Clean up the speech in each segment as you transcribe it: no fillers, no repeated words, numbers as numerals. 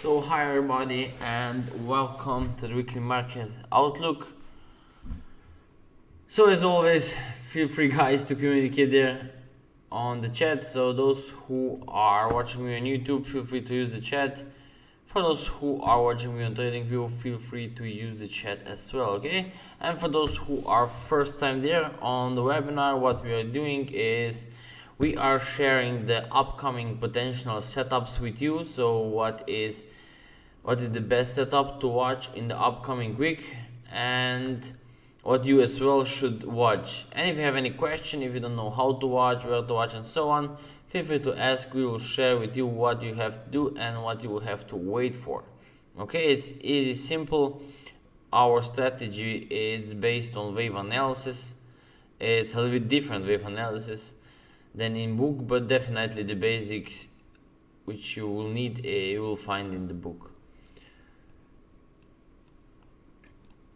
So hi everybody and welcome to the weekly market outlook. So as always, feel free guys to communicate there on the chat. So those who are watching me on YouTube, feel free to use the chat. For those who are watching me on TradingView, feel free to use the chat as well, okay? And for those who are first time there on the webinar, what we are doing is we are sharing the upcoming potential setups with you. So what is the best setup to watch in the upcoming week, and what you as well should watch. And if you have any question, if you don't know how to watch, where to watch and so on, feel free to ask. We will share with you what you have to do and what you will have to wait for. Okay, it's easy, simple. Our strategy is based on wave analysis. It's a little bit different wave analysis than in book, but definitely the basics which you will need, you will find in the book.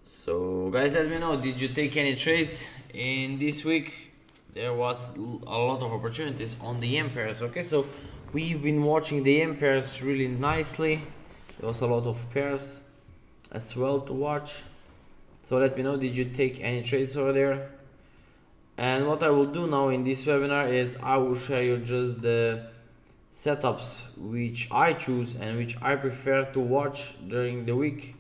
So guys, let me know, did you take any trades in this week? There was a lot of opportunities on the yen pairs. Okay, so we've been watching the yen pairs really nicely. There was a lot of pairs as well to watch. So let me know, did you take any trades over there? And what I will do now in this webinar is I will share you just the setups which I choose and which I prefer to watch during the week.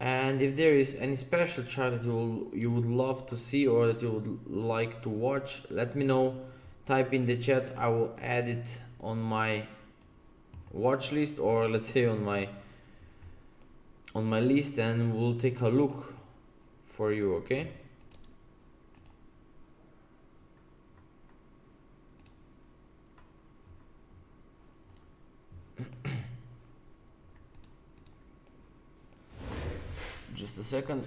And if there is any special chart that you would love to see or that you would like to watch, let me know. Type in the chat, I will add it on my watch list, or let's say on my list, and we'll take a look for you, okay? Just a second.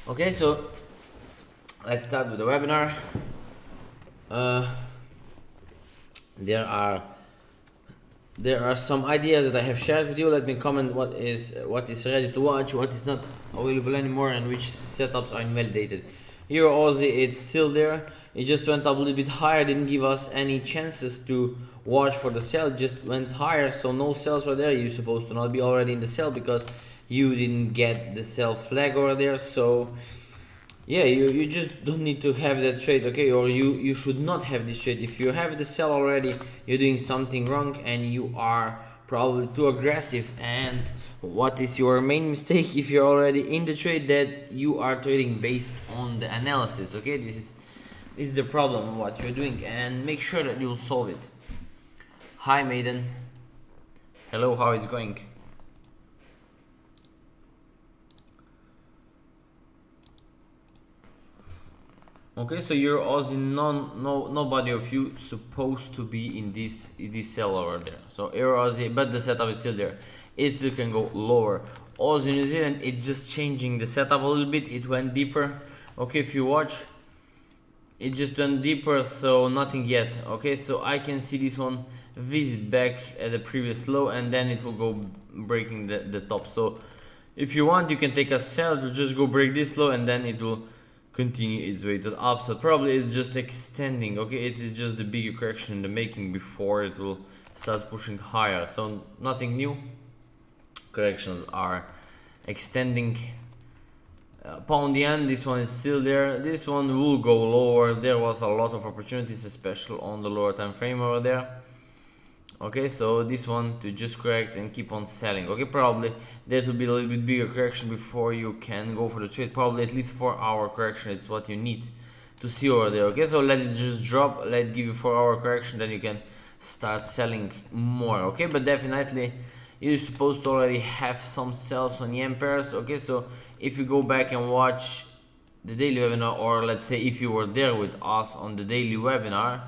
Okay, so let's start with the webinar. There are some ideas that I have shared with you. Let me comment what is ready to watch, what is not available anymore, and which setups are invalidated. Euro Aussie, it's still there. It just went up a little bit higher, didn't give us any chances to watch for the sell. It just went higher, so no sells were there. You're supposed to not be already in the sell because you didn't get the sell flag over there. So yeah, you just don't need to have that trade, okay? Or you should not have this trade. If you have the sell already, you're doing something wrong and you are probably too aggressive. And what is your main mistake if you're already in the trade? That you are trading based on the analysis, okay? This is the problem of what you're doing, and make sure that you'll solve it. Hi Maiden, hello, how it's going? Okay, so you're Aussie, nobody of you supposed to be in this sell over there. So Euro Aussie, but the setup is still there. It still can go lower. Aussie New Zealand, it's just changing the setup a little bit. It went deeper. Okay, if you watch, it just went deeper, so nothing yet. Okay, so I can see this one visit back at the previous low, and then it will go breaking the top. So if you want, you can take a sell. It will just go break this low, and then it will continue its way to the upside. Probably it's just extending, okay? It is just the bigger correction in the making before it will start pushing higher. So nothing new. Corrections are extending. Pound yen, this one is still there. This one will go lower. There was a lot of opportunities, especially on the lower time frame over there. Okay, so this one to just correct and keep on selling. Okay, probably that will be a little bit bigger correction before you can go for the trade. Probably at least 4 hour correction, it's what you need to see over there. Okay, so let it just drop, let it give you 4 hour correction, then you can start selling more. Okay, but definitely you're supposed to already have some sells on yen pairs. Okay, so if you go back and watch the daily webinar, or let's say if you were there with us on the daily webinar,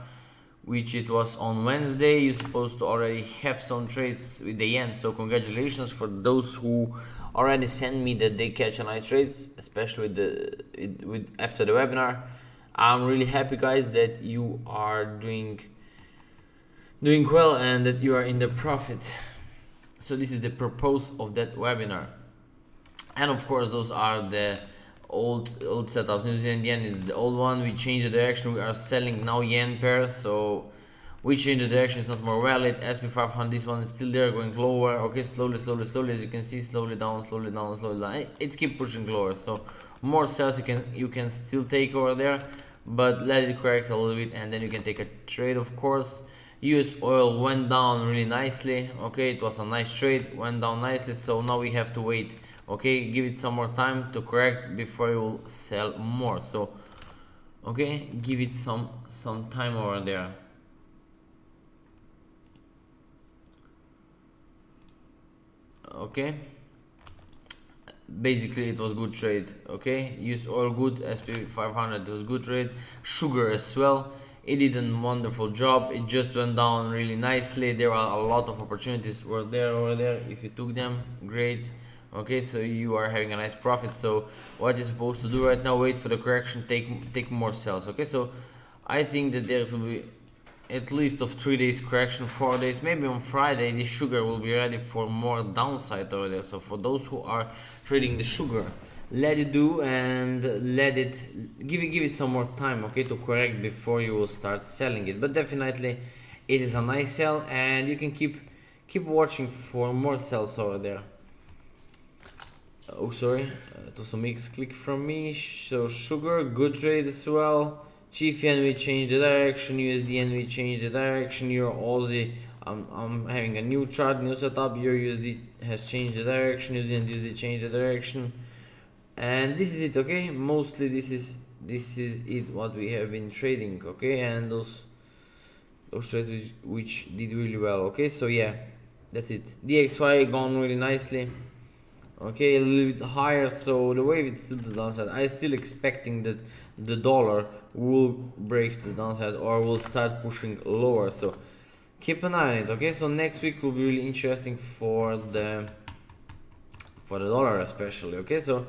which it was on Wednesday. You're supposed to already have some trades with the yen, so congratulations for those who already sent me that they catch a nice trades, especially with after the webinar. I'm really happy, guys, that you are doing well and that you are in the profit. So this is the purpose of that webinar. And of course, those are the old setups. New Zealand yen is the old one. We changed the direction. We are selling now yen pairs, so we change the direction. It's not more valid. SP500, this one is still there, going lower. Okay, slowly, as you can see, slowly down. It keeps pushing lower. So more sales you can still take over there, but let it correct a little bit, and then you can take a trade. Of course, US oil went down really nicely. Okay, it was a nice trade, went down nicely. So now we have to wait. Okay, give it some more time to correct before you will sell more. So okay, give it some time over there. Okay, basically it was good trade. Okay, use oil good, SP500 was good trade, sugar as well. It did a wonderful job. It just went down really nicely. There are a lot of opportunities over there. If you took them, great. Okay, so you are having a nice profit. So what you're supposed to do right now, wait for the correction, take more sales. Okay, so I think that there will be at least of 3 days correction, 4 days, maybe on Friday this sugar will be ready for more downside over there. So for those who are trading the sugar, let it do and let it give it some more time, okay, to correct before you will start selling it. But definitely it is a nice sell, and you can keep watching for more sells over there. Oh, sorry, it was a mixed click from me. So sugar, good trade as well. Chief yen, we changed the direction. USD yen, we changed the direction. Euro Aussie, I'm having a new chart, new setup. Euro USD has changed the direction. New Zealand USD changed the direction, and this is it. Okay, mostly this is it what we have been trading. Okay, and those trades which did really well. Okay, so yeah, that's it. DXY gone really nicely. Okay, a little bit higher, so the wave is still to the downside. I'm still expecting that the dollar will break to the downside or will start pushing lower, so keep an eye on it. Okay, so next week will be really interesting for the dollar especially. Okay, so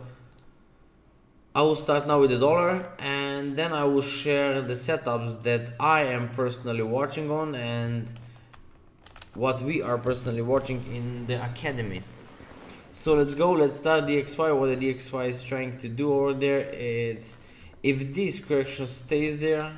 I will start now with the dollar, and then I will share the setups that I am personally watching on and what we are personally watching in the academy. So let's go, let's start DXY. What the DXY is trying to do over there is, if this correction stays there,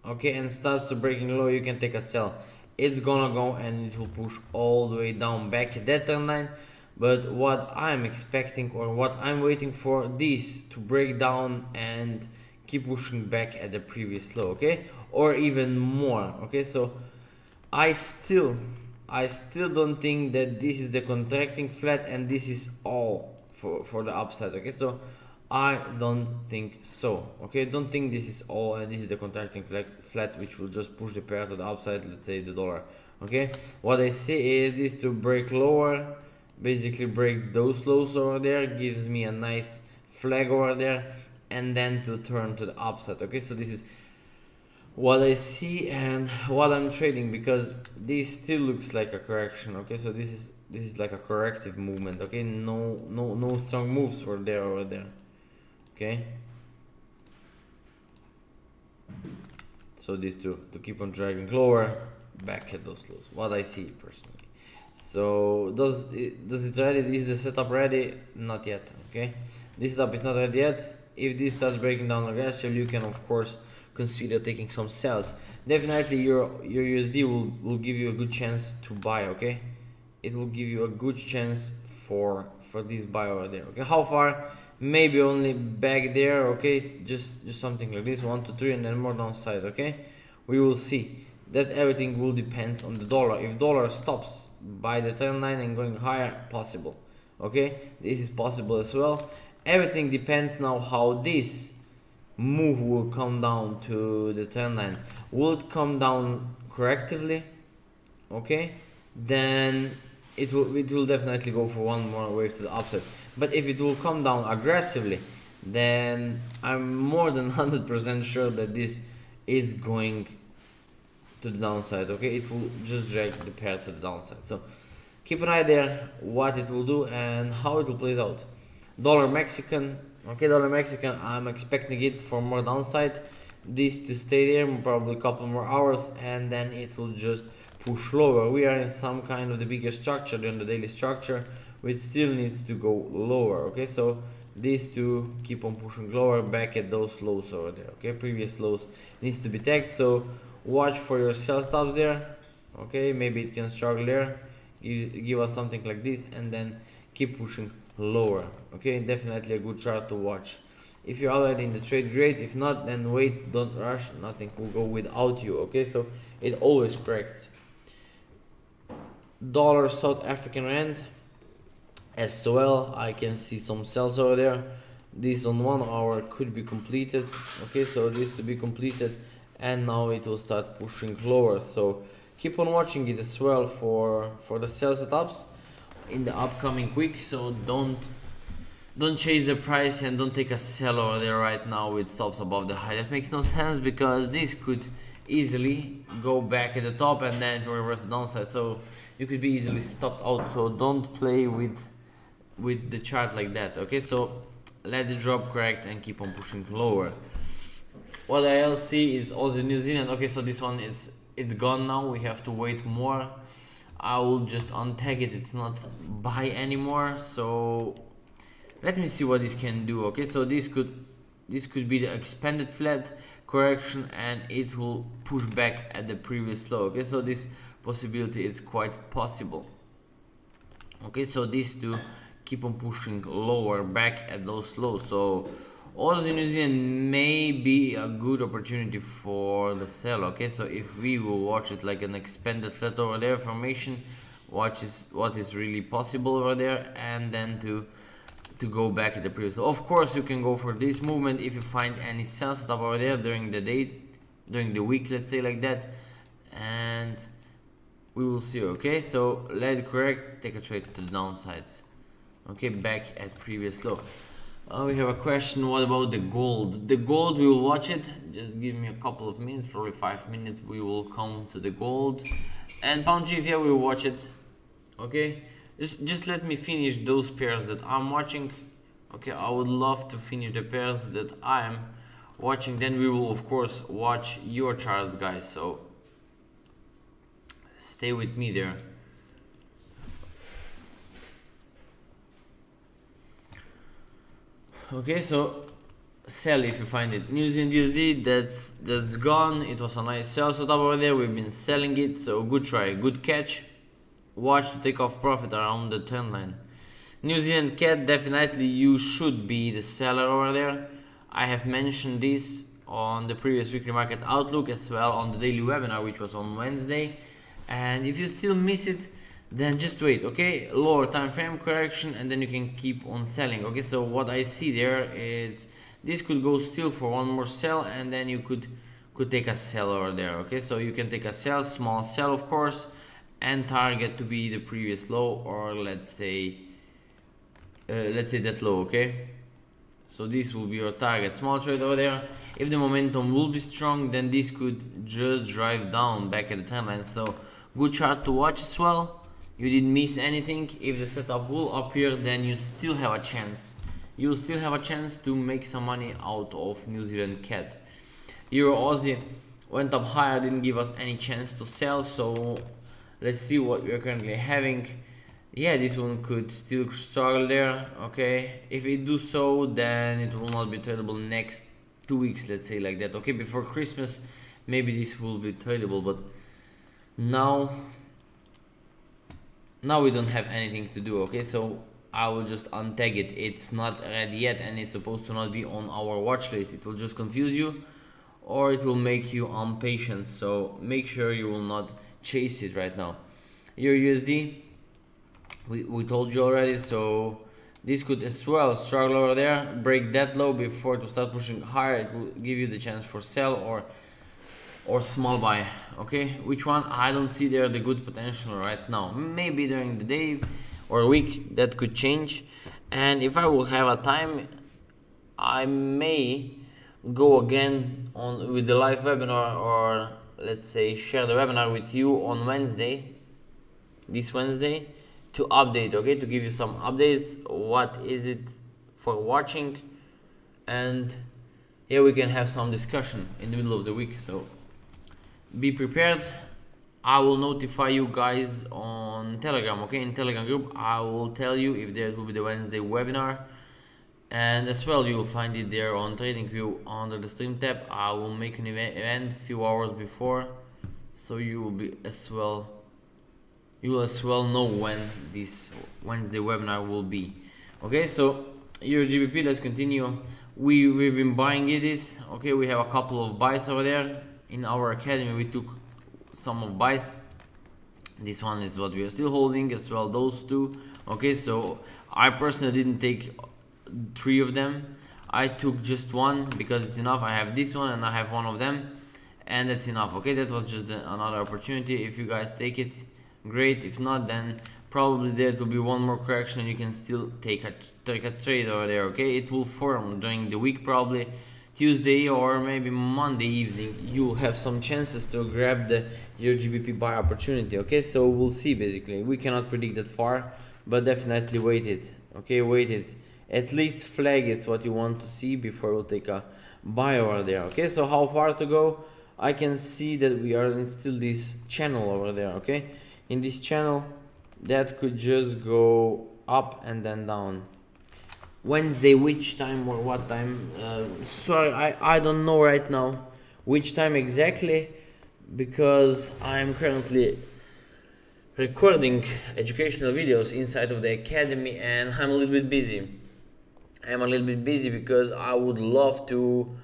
okay, and starts to breaking low, you can take a sell. It's gonna go and it will push all the way down back at that trend line. But what I'm expecting, or what I'm waiting for, this to break down and keep pushing back at the previous low, okay, or even more. Okay, so I still don't think that this is the contracting flat and this is all for the upside. Okay, so I don't think so. Okay, don't think this is all and this is the contracting flat which will just push the pair to the upside, let's say the dollar. Okay, what I see is this to break lower, basically break those lows over there, gives me a nice flag over there, and then to turn to the upside. Okay, so this is what I see and what I'm trading, because this still looks like a correction. Okay, so this is like a corrective movement. Okay, no strong moves were there over there. Okay, so this to keep on dragging lower back at those lows, what I see personally. So does it ready? Is the setup ready? Not yet. Okay, this setup is not ready yet. If this starts breaking down aggressively, you can of course consider taking some sells. Definitely your USD will give you a good chance to buy. Okay, it will give you a good chance for this buy over there. Okay, how far? Maybe only back there. Okay, just something like this, 1 to 3, and then more downside. Okay, we will see. That everything will depend on the dollar. If dollar stops by the trend line and going higher, possible. Okay, this is possible as well. Everything depends now how this move will come down to the trend line. Will it come down correctively? Okay, then it will definitely go for one more wave to the upside. But if it will come down aggressively, then I'm more than 100% sure that this is going to the downside. Okay, it will just drag the pair to the downside. So keep an eye there what it will do and how it will play out. Dollar Mexican. Okay, dollar Mexican, I'm expecting it for more downside, this to stay there probably a couple more hours, and then it will just push lower. We are in some kind of the bigger structure than the daily structure, which still needs to go lower. Okay, so these two keep on pushing lower back at those lows over there. Okay, previous lows needs to be tagged, so watch for your sell stops there. Okay, maybe it can struggle there, give us something like this, and then keep pushing lower. Okay, definitely a good chart to watch. If you're already in the trade, great. If not, then wait, don't rush, nothing will go without you. Okay, so it always corrects. Dollar South African Rand as well, I can see some sells over there. This on 1 hour could be completed. Okay, so this to be completed, and now it will start pushing lower, so keep on watching it as well for the sell setups in the upcoming week. So don't chase the price and don't take a sell over there right now with stops above the high. That makes no sense, because this could easily go back at the top and then to reverse the downside, so you could be easily stopped out. So don't play with the chart like that. Okay, so let the drop correct and keep on pushing lower. What I else see is Aussie New Zealand. Okay, so this one it's gone now, we have to wait more. I will just untag it, it's not buy anymore, so let me see what this can do. Okay, so this could be the expanded flat correction, and it will push back at the previous low. Okay, so this possibility is quite possible. Okay, so these two keep on pushing lower back at those lows, so Aussie New Zealand may be a good opportunity for the sell. Okay, so if we will watch it like an expanded flat over there formation, watch what is really possible over there, and then to go back at the previous low. Of course, you can go for this movement if you find any sell stuff over there during the day, during the week, let's say like that, and we will see. Okay, so let it correct, take a trade to the downside. Okay, back at previous low. We have a question, what about the gold? The gold, we will watch it, just give me a couple of minutes, probably 5 minutes, we will come to the gold. And pound GBP, yeah, we will watch it. Okay, just let me finish those pairs that I'm watching. Okay, I would love to finish the pairs that I'm watching, then we will of course watch your chart, guys, so stay with me there. Okay, so sell if you find it. New Zealand USD, that's gone. It was a nice sell setup over there, we've been selling it, so good try, good catch. Watch to take off profit around the trend line. New Zealand CAD, definitely you should be the seller over there. I have mentioned this on the previous weekly market outlook, as well on the daily webinar, which was on Wednesday. And if you still miss it, then just wait. Okay, lower time frame correction, and then you can keep on selling. Okay, so what I see there is this could go still for one more sell, and then you could take a sell over there. Okay, so you can take a sell, small sell of course, and target to be the previous low, or let's say that low. Okay, so this will be your target, small trade over there. If the momentum will be strong, then this could just drive down back at the trend line, so good chart to watch as well. You didn't miss anything. If the setup will appear, then you still have a chance. You still have a chance to make some money out of New Zealand CAD. Euro Aussie went up higher, didn't give us any chance to sell, so let's see what we are currently having. Yeah, this one could still struggle there. Okay, if it do so, then it will not be tradable next 2 weeks, let's say like that. Okay, before Christmas maybe this will be tradable, but now we don't have anything to do. Okay, so I will just untag it. It's not ready yet, and it's supposed to not be on our watch list. It will just confuse you, or it will make you impatient, so make sure you will not chase it right now. Your USD, we told you already, so this could as well struggle over there, break that low before to start pushing higher. It will give you the chance for sell or small buy. Okay, which one? I don't see there the good potential right now. Maybe during the day or week that could change, and if I will have a time, I may go again on with the live webinar, or let's say, share the webinar with you on Wednesday, this Wednesday, to update, okay, to give you some updates, what is it for watching, and here we can have some discussion in the middle of the week. So be prepared. I will notify you guys on Telegram, okay, in Telegram group. I will tell you if there will be the Wednesday webinar, and as well you will find it there on TradingView under the stream tab. I will make an event few hours before, so you will be as well, you will as well know when this Wednesday webinar will be. Okay, so Euro GBP, let's continue. We've been buying it, okay, we have a couple of buys over there in our academy. We took some of buys. This one is what we are still holding as well, those two. Okay, so I personally didn't take 3 of them. I took just one because it's enough. I have this one and I have one of them, and that's enough. Okay, that was just another opportunity. If you guys take it, great. If not, then probably there will be one more correction. You can still take a trade over there. Okay, it will form during the week, probably Tuesday or maybe Monday evening. You'll have some chances to grab the Euro GBP buy opportunity. Okay, so we'll see. Basically, we cannot predict that far, but definitely wait it. Okay, wait it. At least flag is what you want to see before we'll take a buy over there. Okay, so how far to go? I can see that we are in still this channel over there. Okay, in this channel that could just go up and then down. Wednesday, which time or what time? Sorry, I don't know right now which time exactly, because I'm currently recording educational videos inside of the academy and I'm a little bit busy. Because I would love to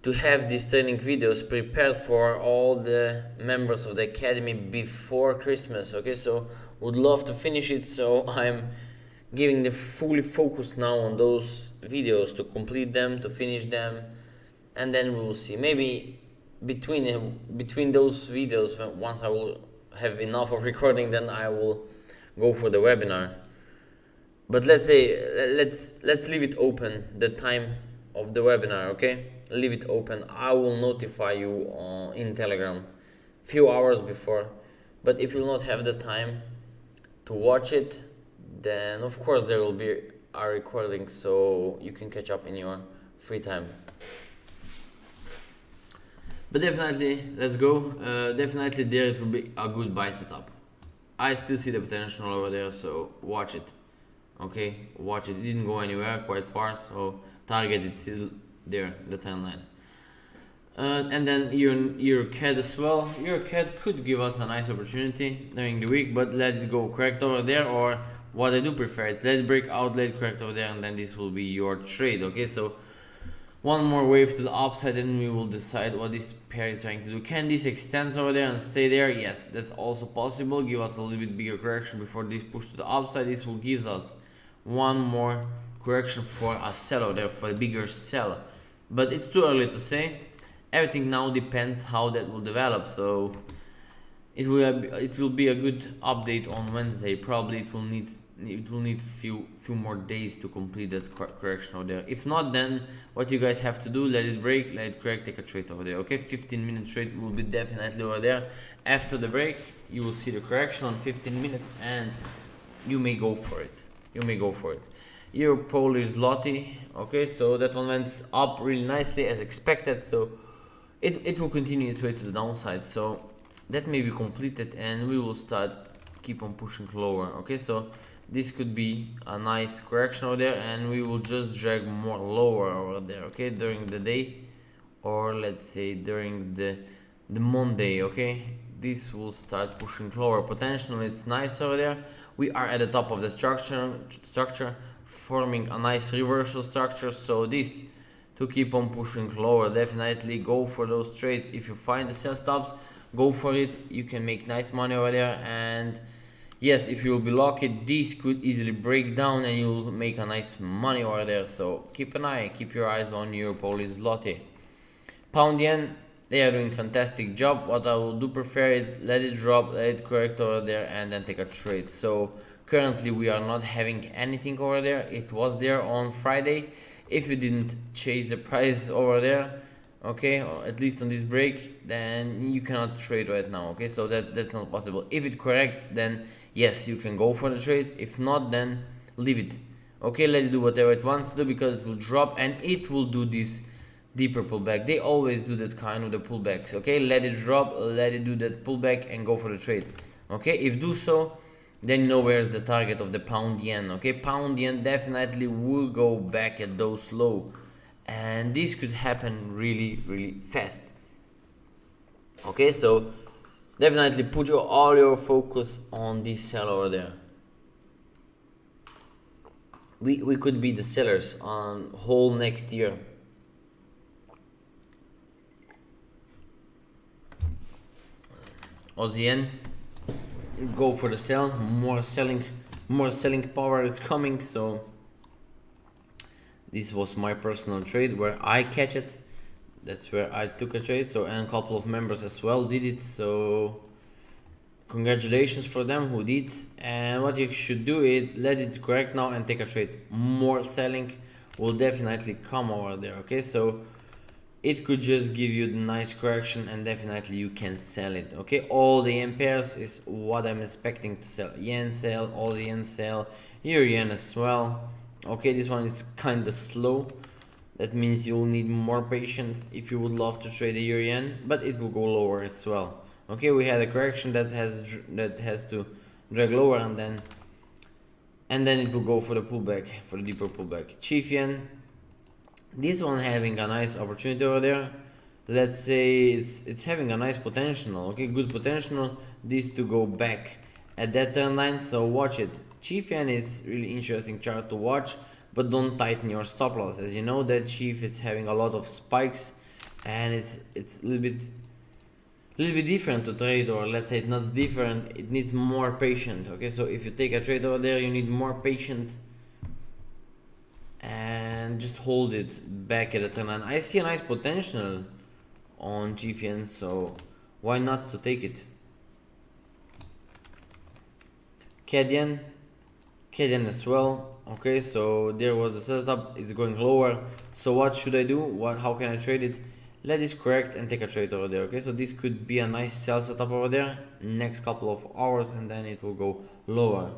have these training videos prepared for all the members of the academy before Christmas. Okay, so would love to finish it, so I'm giving the fully focus now on those videos to complete them, to finish them, and then we will see. Maybe between those videos, once I will have enough of recording, then I will go for the webinar. But let's say let's leave it open, the time of the webinar. Okay, leave it open. I will notify you in Telegram few hours before. But if you will not have the time to watch it, then of course there will be a recording, so you can catch up in your free time. But definitely, let's go. Definitely there it will be a good buy setup. I still see the potential over there, so watch it. Okay, watch it. It didn't go anywhere quite far, so target is still there, the trend line. And then your CAD as well. Your CAD could give us a nice opportunity during the week, but let it go correct over there, or what I do prefer is let it break out, let it correct over there, and then this will be your trade. Okay, so one more wave to the upside, and we will decide what this pair is trying to do. Can this extend over there and stay there? Yes, that's also possible. Give us a little bit bigger correction before this push to the upside. This will give us one more correction for a sell over there, for a bigger sell. But it's too early to say. Everything now depends how that will develop. So it will be a good update on Wednesday. Probably it will need few more days to complete that correction over there. If not, then what you guys have to do, let it break, let it correct, take a trade over there. Okay, 15-minute trade will be definitely over there. After the break, you will see the correction on 15 minutes, and you may go for it. Your Polish zloty. Okay, so that one went up really nicely as expected. So it will continue its way to the downside. So that may be completed, and we will keep on pushing lower. Okay, so this could be a nice correction over there, and we will just drag more lower over there. Okay, during the day, or let's say during the Monday. Okay, this will start pushing lower. Potentially it's nice over there. We are at the top of the structure, forming a nice reversal structure. So this to keep on pushing lower. Definitely go for those trades. If you find the sell stops, go for it. You can make nice money over there. And yes, if you will be lucky, this could easily break down and you will make a nice money over there. So keep your eyes on your Polish zloty. Pound yen, they are doing fantastic job. What I will do prefer is let it drop, let it correct over there, and then take a trade. So currently we are not having anything over there. It was there on Friday. If you didn't chase the price over there, okay, or at least on this break, then you cannot trade right now. Okay, so that's not possible. If it corrects, then yes, you can go for the trade. If not, then leave it. Okay, let it do whatever it wants to do, because it will drop and it will do this deeper pullback. They always do that kind of the pullbacks. Okay, let it drop, let it do that pullback and go for the trade. Okay, if do so, then you know where's the target of the pound yen. Okay, pound yen definitely will go back at those low, and this could happen really fast. Okay, so definitely put all your focus on this sell over there. We could be the sellers on whole next year. Aussie yen, go for the sell. More selling power is coming. So this was my personal trade where I catch it. That's where I took a trade. So, and a couple of members as well did it. So congratulations for them who did. And what you should do is let it correct now and take a trade. More selling will definitely come over there. Okay, so it could just give you the nice correction and definitely you can sell it. Okay, all the yen pairs is what I'm expecting to sell. Yen sell, Aussie yen sell, Euro yen as well. Okay, this one is kind of slow. That means you'll need more patience if you would love to trade the Euro yen, but it will go lower as well. Okay, we had a correction that has to drag lower, and then it will go for the pullback, for the deeper pullback. Chief yen, this one having a nice opportunity over there. Let's say it's having a nice potential. Okay, good potential. This to go back at that trend line. So watch it. Chief yen is really interesting chart to watch, but don't tighten your stop loss. As you know, that chief is having a lot of spikes, and it's a little bit different to trade, or let's say it's not different, it needs more patience. Okay, so if you take a trade over there, you need more patience and just hold it back at the trend line. I see a nice potential on GFN, so why not to take it? CAD yen as well. Okay, so there was the setup, it's going lower. So what should I do? How can I trade it? Let this correct and take a trade over there. Okay, so this could be a nice sell setup over there next couple of hours, and then it will go lower.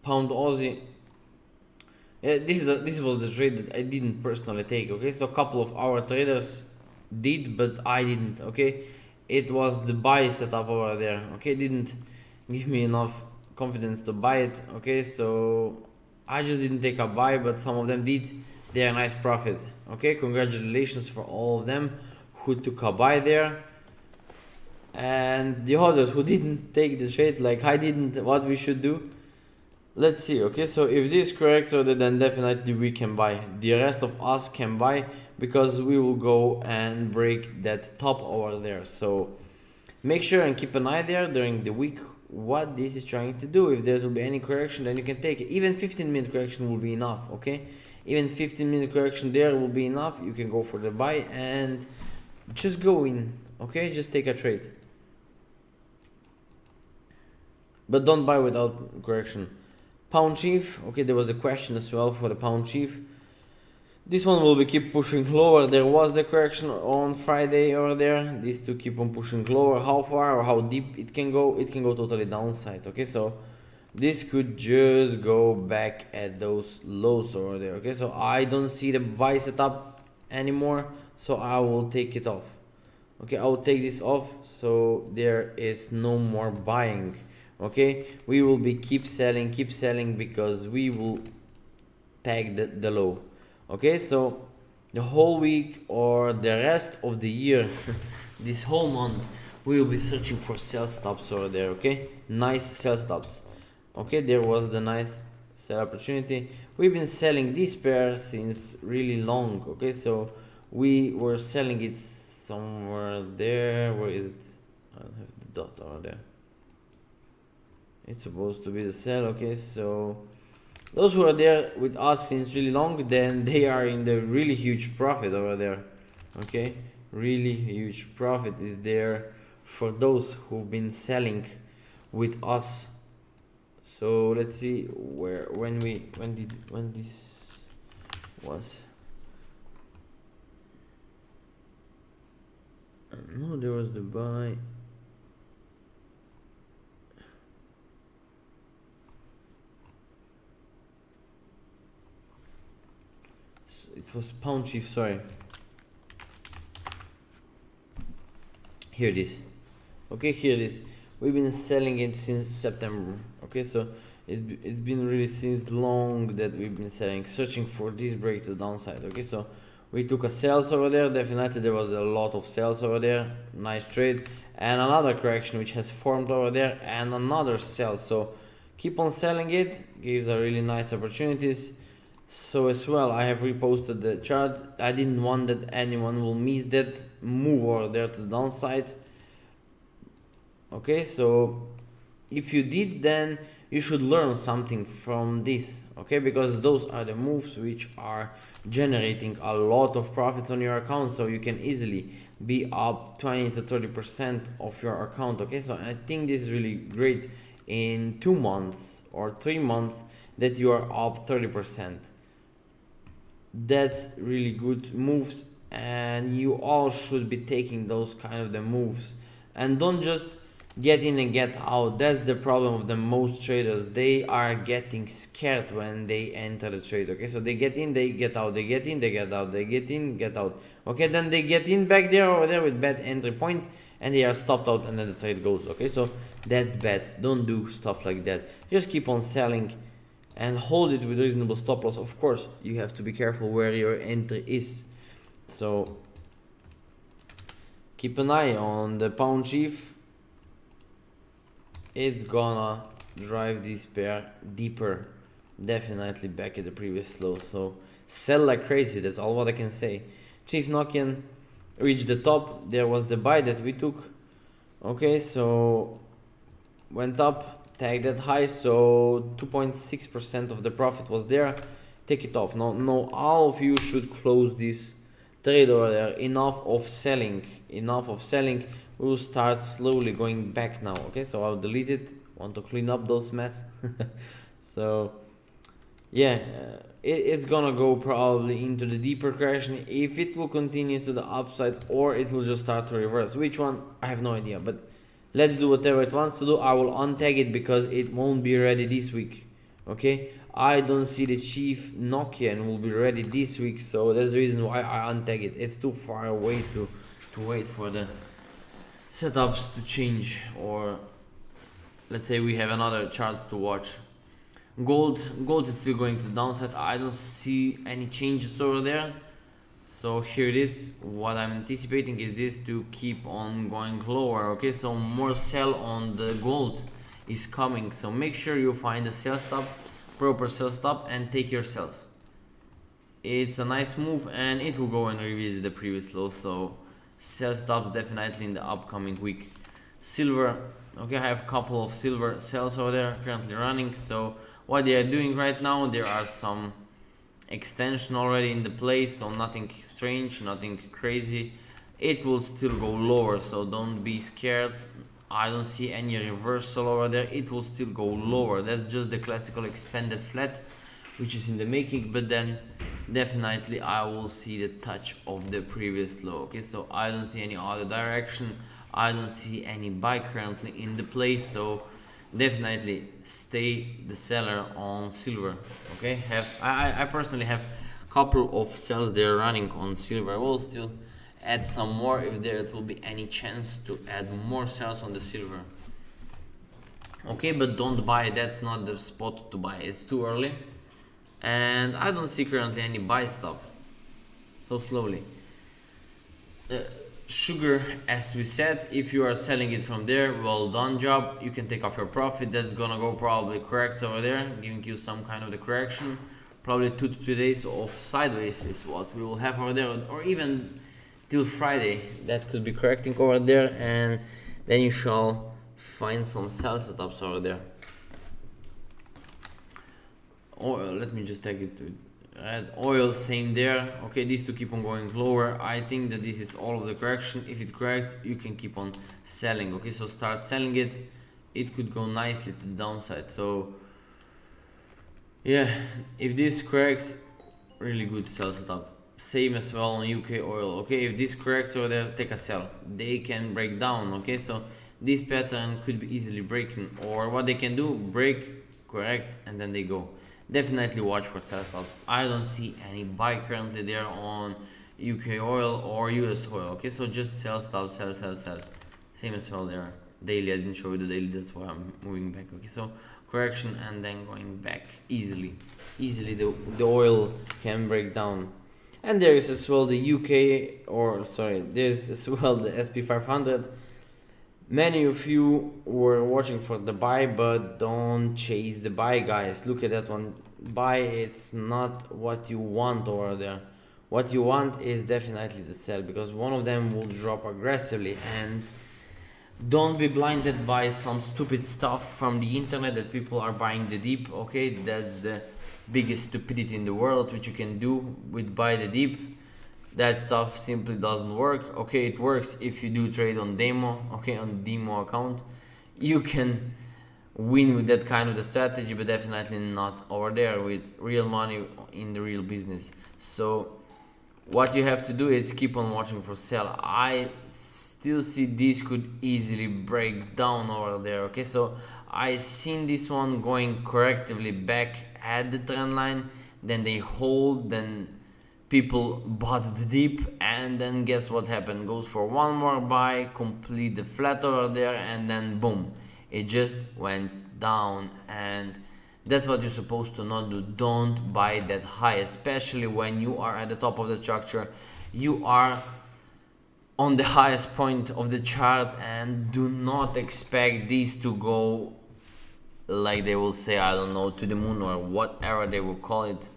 Pound Aussie, this was the trade that I didn't personally take. Okay, so a couple of our traders did, but I didn't. Okay, it was the buy setup over there. Okay, didn't give me enough confidence to buy it. Okay, so I just didn't take a buy, but some of them did. They are nice profit. Okay, congratulations for all of them who took a buy there, and the others who didn't take the trade like I didn't. What we should do? Let's see. Okay, so if this is correct, so then definitely we can buy. The rest of us can buy, because we will go and break that top over there. So make sure and keep an eye there during the week what this is trying to do. If there will be any correction, then you can take it. Even 15-minute correction will be enough. Okay, even 15-minute correction there will be enough. You can go for the buy and just go in. Okay, just take a trade, but don't buy without correction. Pound chief, okay, there was a question as well for the pound chief. This one will be keep pushing lower. There was the correction on Friday over there. This to keep on pushing lower. How far or how deep it can go? It can go totally downside. Okay, so this could just go back at those lows over there. Okay, so I don't see the buy setup anymore, so I will take it off. Okay, I will take this off, so there is no more buying. Okay, we will be keep selling, because we will tag the low. Okay, so the whole week or the rest of the year, this whole month, we will be searching for sell stops over there. Okay, nice sell stops. Okay, there was the nice sell opportunity. We've been selling this pair since really long. Okay, so we were selling it somewhere there. Where is it? I don't have the dot over there. It's supposed to be the sell. Okay, so those who are there with us since really long, then they are in the really huge profit over there. Okay, really huge profit is there for those who've been selling with us So let's see when this was. No, there was the buy. It was pound chief, sorry. Here it is. Okay, here it is. We've been selling it since September. Okay, so it's been really since long that we've been searching for this break to the downside. Okay, so we took a sales over there. Definitely there was a lot of sales over there. Nice trade. And another correction which has formed over there, and another sell. So keep on selling it. Gives a really nice opportunities. So as well, I have reposted the chart. I didn't want that anyone will miss that move over there to the downside. Okay, so if you did, then you should learn something from this. Okay, because those are the moves which are generating a lot of profits on your account, so you can easily be up 20 to 30% of your account. Okay, so I think this is really great in 2 months or 3 months that you are up 30%. That's really good moves, and you all should be taking those kind of the moves, and don't just get in and get out. That's the problem of the most traders. They are getting scared when they enter the trade. Okay, so they get in, they get out, they get in, they get out, they get in, get out. Okay, then they get in back there over there with bad entry point, and they are stopped out, and then the trade goes. Okay, so that's bad. Don't do stuff like that. Just keep on selling and hold it with reasonable stop loss. Of course, you have to be careful where your entry is. So keep an eye on the pound chief. It's gonna drive this pair deeper, definitely back at the previous low. So sell like crazy. That's all what I can say. Chief Nokian reached the top. There was the buy that we took. Okay, so went up, tagged that high, so 2.6% of the profit was there. Take it off. No, all of you should close this trade over there. Enough of selling. We'll start slowly going back now. Okay, so I'll delete it. Want to clean up those mess. So yeah, it's gonna go probably into the deeper correction. If it will continue to the upside, or it will just start to reverse, which one I have no idea, but let it do whatever it wants to do. I will untag it because it won't be ready this week. Okay, I don't see the Chief Nokian will be ready this week, so that's the reason why I untag it. It's too far away to wait for the setups to change, or let's say we have another chart to watch. Gold is still going to the downside. I don't see any changes over there. So here it is. What I'm anticipating is this to keep on going lower. Okay, so more sell on the gold is coming. So make sure you find a sell stop, proper sell stop, and take your sells. It's a nice move, and it will go and revisit the previous low. So sell stops definitely in the upcoming week. Silver. Okay, I have a couple of silver sells over there currently running. So what they are doing right now, there are some extension already in the place, so nothing strange, nothing crazy. It will still go lower, so don't be scared. I don't see any reversal over there. It will still go lower. That's just the classical expanded flat which is in the making, but then definitely I will see the touch of the previous low. Okay, so I don't see any other direction. I don't see any buy currently in the place, so definitely stay the seller on silver. Okay, I personally have a couple of sells there running on silver. I will still add some more if there will be any chance to add more sells on the silver. Okay, but don't buy. That's not the spot to buy. It's too early, and I don't see currently any buy stuff. So slowly. Sugar, as we said, if you are selling it from there, well done job. You can take off your profit. That's gonna go probably correct over there, giving you some kind of the correction. Probably 2 to 3 days of sideways is what we will have over there, or even till Friday. That could be correcting over there, and then you shall find some sell setups over there. Oil, let me just take it to red. Oil, same there. Okay, these two keep on going lower. I think that this is all of the correction. If it corrects, you can keep on selling. Okay, so start selling it it could go nicely to the downside. So yeah, if this corrects, really good sell setup. Same as well on UK oil. Okay, if this corrects over there, take a sell. They can break down. Okay, so this pattern could be easily breaking, or what they can do, break, correct, and then they go. Definitely watch for sell stops. I don't see any buy currently there on UK oil or US oil. Okay, so just sell stops, sell, sell, sell. Same as well there. Daily, I didn't show you the daily, that's why I'm moving back. Okay, so correction and then going back easily. Easily the oil can break down. And there is as well the UK, or sorry, there's as well the SP 500. Many of you were watching for the buy, but don't chase the buy, guys. Look at that one. Buy, it's not what you want over there. What you want is definitely the sell, because one of them will drop aggressively. And don't be blinded by some stupid stuff from the internet that people are buying the dip. Okay, that's the biggest stupidity in the world which you can do with buy the dip. That stuff simply doesn't work. Okay, it works if you do trade on demo. Okay, on demo account you can win with that kind of the strategy, but definitely not over there with real money in the real business. So what you have to do is keep on watching for sell. I still see this could easily break down over there. Okay, so I seen this one going correctively back at the trend line, then they hold, then people bought the dip, and then guess what happened? Goes for one more buy, complete the flat over there, and then boom, it just went down. And that's what you're supposed to not do. Don't buy that high, especially when you are at the top of the structure. You are on the highest point of the chart, and do not expect these to go, like they will say, I don't know, to the moon or whatever they will call it.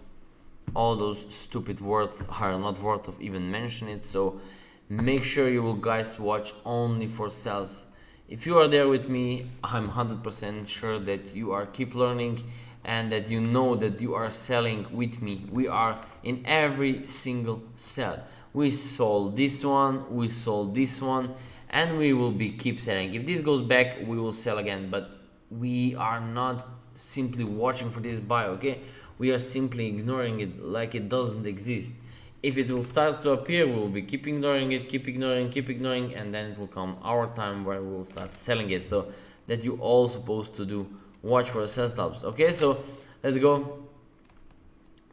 All those stupid words are not worth of even mention it. So make sure you will guys watch only for sells. If you are there with me, I'm 100% sure that you are keep learning, and that you know that you are selling with me. We are in every single sell. We sold this one, we sold this one, and we will be keep selling. If this goes back, we will sell again, but we are not simply watching for this buy. Okay, we are simply ignoring it like it doesn't exist. If it will start to appear, we will be keep ignoring it, keep ignoring, and then it will come our time where we will start selling it. So that you all supposed to do. Watch for the sell stops. Okay, so let's go.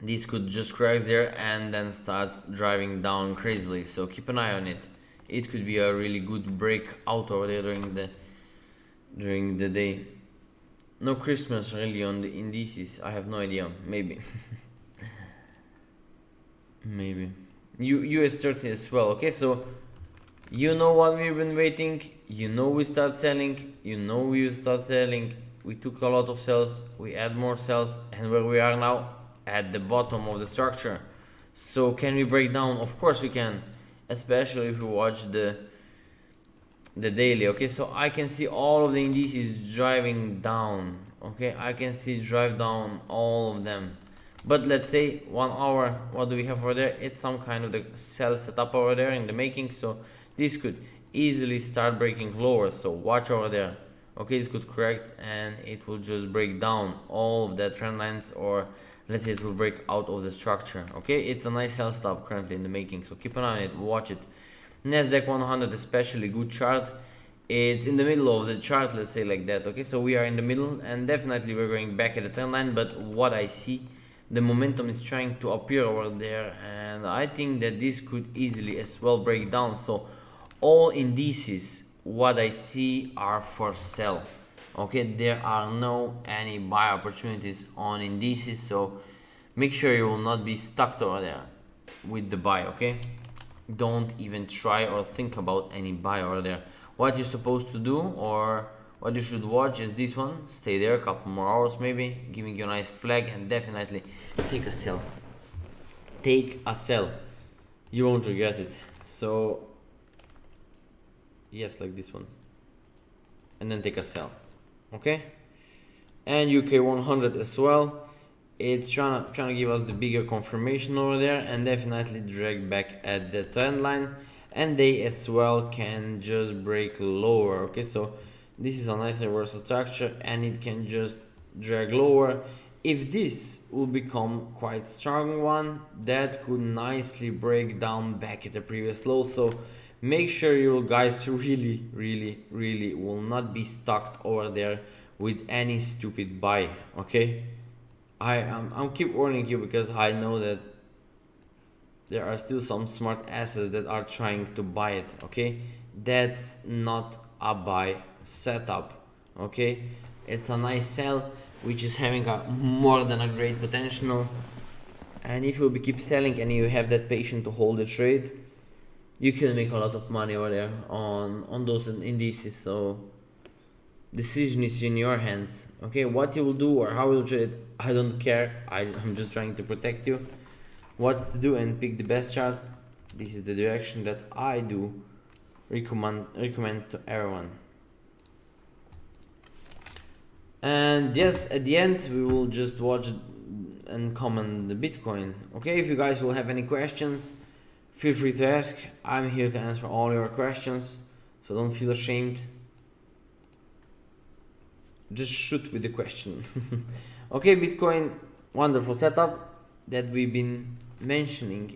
This could just crash there and then start driving down crazily. So keep an eye on it. It could be a really good breakout over there during the day. No Christmas really on the indices. I have no idea. Maybe. Maybe. US 30 as well. Okay, so you know what we've been waiting. You know we start selling. You know we start selling. We took a lot of sells. We add more sells, and where we are now, at the bottom of the structure. So can we break down? Of course we can, especially if you watch the daily. Okay, so I can see all of the indices driving down. Okay, I can see drive down all of them. But let's say 1 hour, what do we have over there? It's some kind of the sell setup over there in the making. So this could easily start breaking lower, so watch over there. Okay, it could correct and it will just break down all of the trend lines, or let's say it will break out of the structure. Okay, it's a nice sell stop currently in the making, so keep an eye on it, watch it. Nasdaq 100 especially good chart. It's in the middle of the chart, let's say like that. Okay, so we are in the middle, and definitely we're going back at the trend line, but what I see, the momentum is trying to appear over there, and I think that this could easily as well break down. So all indices, what I see, are for sell. Okay, there are no any buy opportunities on indices, so make sure you will not be stuck over there with the buy. Okay, don't even try or think about any buy over there. What you're supposed to do, or what you should watch, is this one. Stay there a couple more hours maybe, giving you a nice flag, and definitely take a sell. Take a sell, you won't regret it. So yes, like this one, and then take a sell. Okay, and UK 100 as well. It's trying to give us the bigger confirmation over there, and definitely drag back at the trend line, and they as well can just break lower. Okay, so This is a nice reversal structure and it can just drag lower. If this will become quite strong one, that could nicely break down back at the previous low. So make sure you guys really will not be stuck over there with any stupid buy. Okay, I'm keep warning you because I know that there are still some smart asses that are trying to buy it. Okay, that's not a buy setup. Okay, it's a nice sell which is having a more than a great potential, and if you keep selling and you have that patience to hold the trade, you can make a lot of money over there on those indices. So decision is in your hands. Okay, what you will do or how you will trade, I don't care. I'm just trying to protect you. What to do and pick the best charts. This is the direction that I do recommend to everyone. And yes, at the end we will just watch and comment the Bitcoin. Okay, if you guys will have any questions, feel free to ask. I'm here to answer all your questions, so don't feel ashamed. Just shoot with the question. Okay, Bitcoin, wonderful setup that we've been mentioning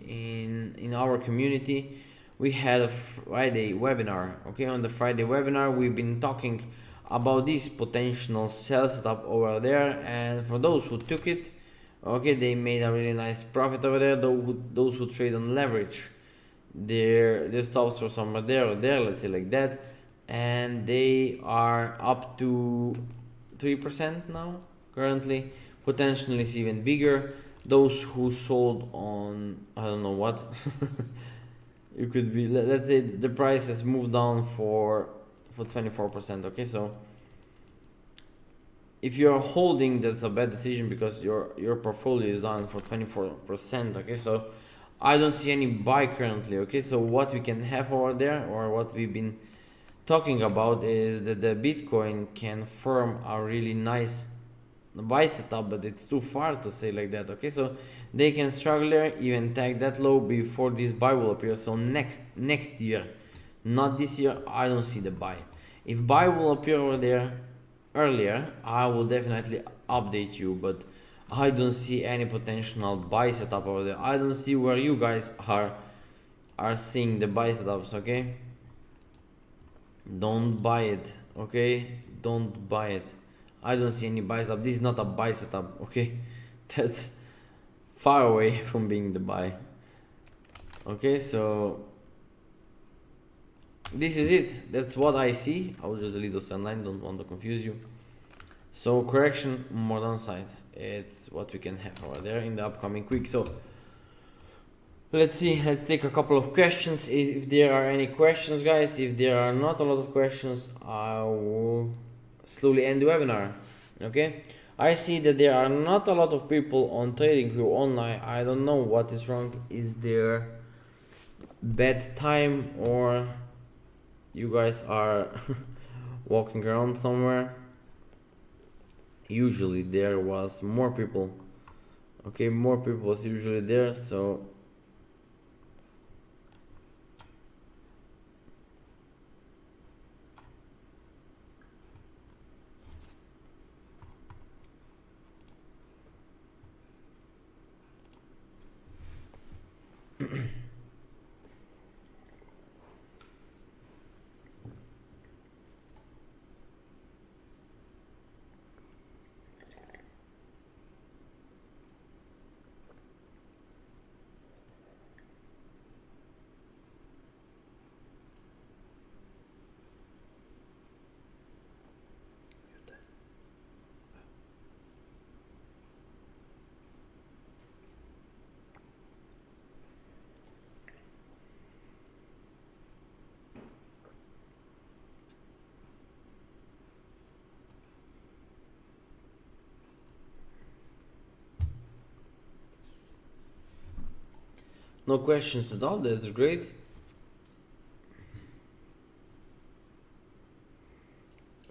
in our community. We had a Friday webinar. Okay, on the Friday webinar we've been talking about this potential sell setup over there, and for those who took it, okay, they made a really nice profit over there. Those who trade on leverage, their stops were somewhere there or there, let's say like that, and they are up to 3% now currently. Potentially it's even bigger. Those who sold on I don't know what it could be, let's say the price has moved down for 24%. Okay, so if you're holding, that's a bad decision because your portfolio is down for 24%. Okay, so I don't see any buy currently. Okay, so what we can have over there, or what we've been talking about, is that the Bitcoin can form a really nice buy setup, but it's too far to say like that. Okay, so they can struggle there, even tag that low before this buy will appear. So next year, not this year, I don't see the buy. If buy will appear over there earlier, I will definitely update you, but I don't see any potential buy setup over there. I don't see where you guys are seeing the buy setups. Okay, don't buy it. Okay, don't buy it. I don't see any buy setup. This is not a buy setup. Okay, that's far away from being the buy. Okay, so this is it. That's what I see. I will just delete those online, don't want to confuse you. So correction, more downside, it's what we can have over there in the upcoming week. So let's see, let's take a couple of questions if there are any questions, guys. If there are not a lot of questions, I will slowly end the webinar. Okay, I see that there are not a lot of people on TradingView online. I don't know what is wrong. Is there bad time, or you guys are walking around somewhere? Usually there was more people. Okay, more people was usually there, so no questions at all. That's great.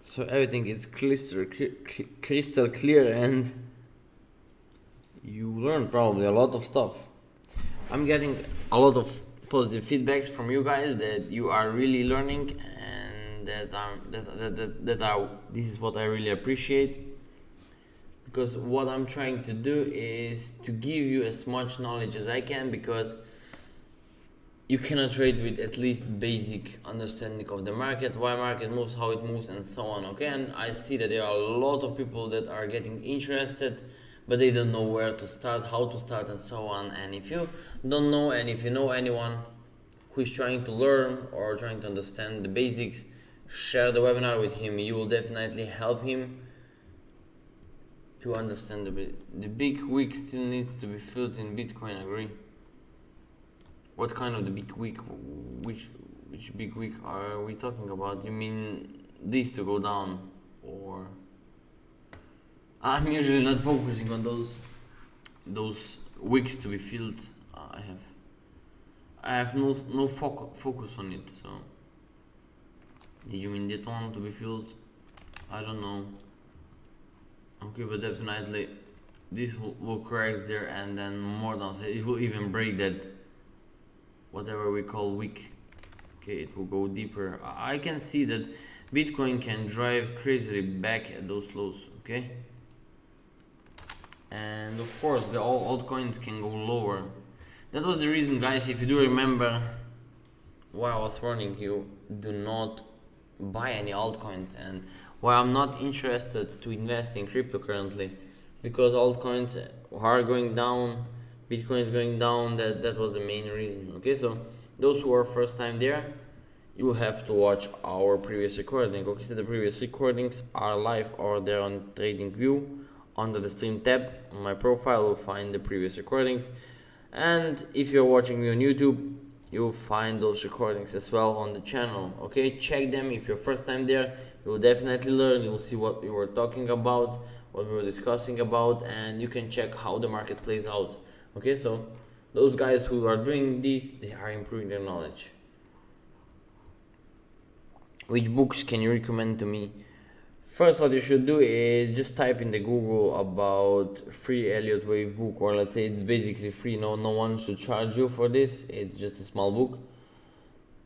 So everything is crystal clear, and you learn probably a lot of stuff. I'm getting a lot of positive feedbacks from you guys that you are really learning, and this is what I really appreciate, because what I'm trying to do is to give you as much knowledge as I can, because you cannot trade with at least basic understanding of the market, why market moves, how it moves, and so on. Okay, and I see that there are a lot of people that are getting interested, but they don't know where to start, how to start, and so on. And if you don't know, and if you know anyone who is trying to learn or trying to understand the basics, share the webinar with him. You will definitely help him to understand the big wick still needs to be filled in Bitcoin. I agree. What kind of the big wick? Which big wick are we talking about? You mean these to go down, or I'm usually not focusing on those wicks to be filled. I have no focus on it. So did you mean that one to be filled? I don't know. Okay, but definitely this will crash there, and then more downside. It will even break that whatever we call wick. Okay, it will go deeper. I can see that Bitcoin can drive crazily back at those lows. Okay, and of course the altcoins can go lower. That was the reason, guys, if you do remember why I was warning you, do not buy any altcoins, and why I'm not interested to invest in crypto currently, because altcoins are going down, Bitcoin is going down. That was the main reason. Okay, so those who are first time there, you will have to watch our previous recording. Okay, so the previous recordings are live or they're on TradingView. Under the stream tab on my profile, you'll find the previous recordings, and if you're watching me on YouTube, you'll find those recordings as well on the channel. Okay, check them. If you're first time there, you will definitely learn. You will see what we were talking about, what we were discussing about, and you can check how the market plays out. Okay, so those guys who are doing this, they are improving their knowledge. Which books can you recommend to me? First, what you should do is just type in the Google about free Elliott Wave book, or let's say it's basically free. No one should charge you for this. It's just a small book,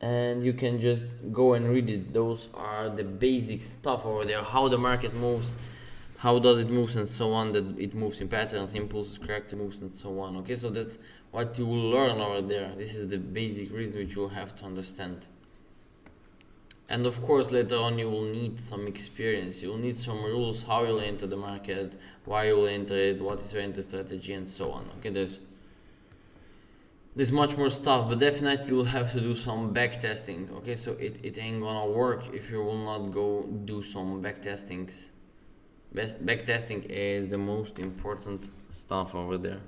and you can just go and read it. Those are the basic stuff over there: how the market moves, how does it move, and so on. That it moves in patterns, impulses, character moves, and so on. Okay, so that's what you will learn over there. This is the basic reason which you will have to understand. And of course, later on you will need some experience. You will need some rules, how you'll enter the market, why you will enter it, what is your entry strategy, and so on. Okay, there's much more stuff, but definitely you will have to do some back testing. Okay, so it ain't gonna work if you will not go do some back testings. Back testing is the most important stuff over there.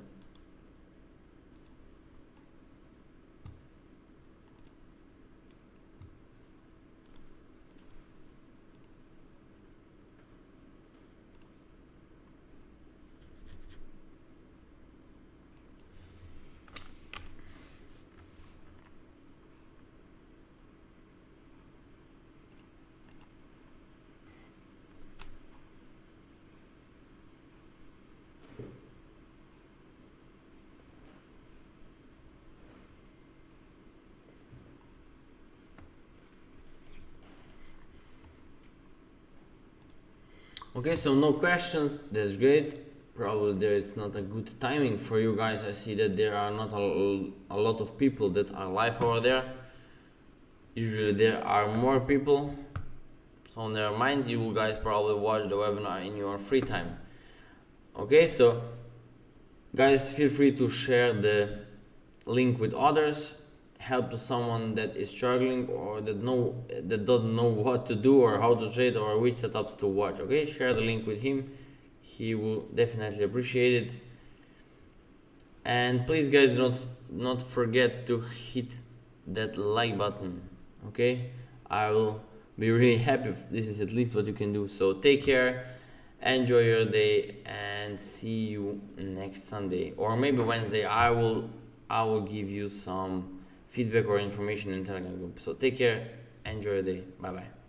Okay, so no questions. That's great. Probably there is not a good timing for you guys. I see that there are not a lot of people that are live over there. Usually there are more people. So never mind, you guys probably watch the webinar in your free time. Okay, so guys, feel free to share the link with others. Help someone that is struggling, or that doesn't know what to do or how to trade or which setups to watch. Okay, share the link with him. He will definitely appreciate it. And please, guys, do not forget to hit that like button. Okay, I will be really happy if this is at least what you can do. So take care, enjoy your day, and see you next Sunday, or maybe Wednesday. I will give you some feedback or information in Telegram group. So take care, enjoy your day, bye bye.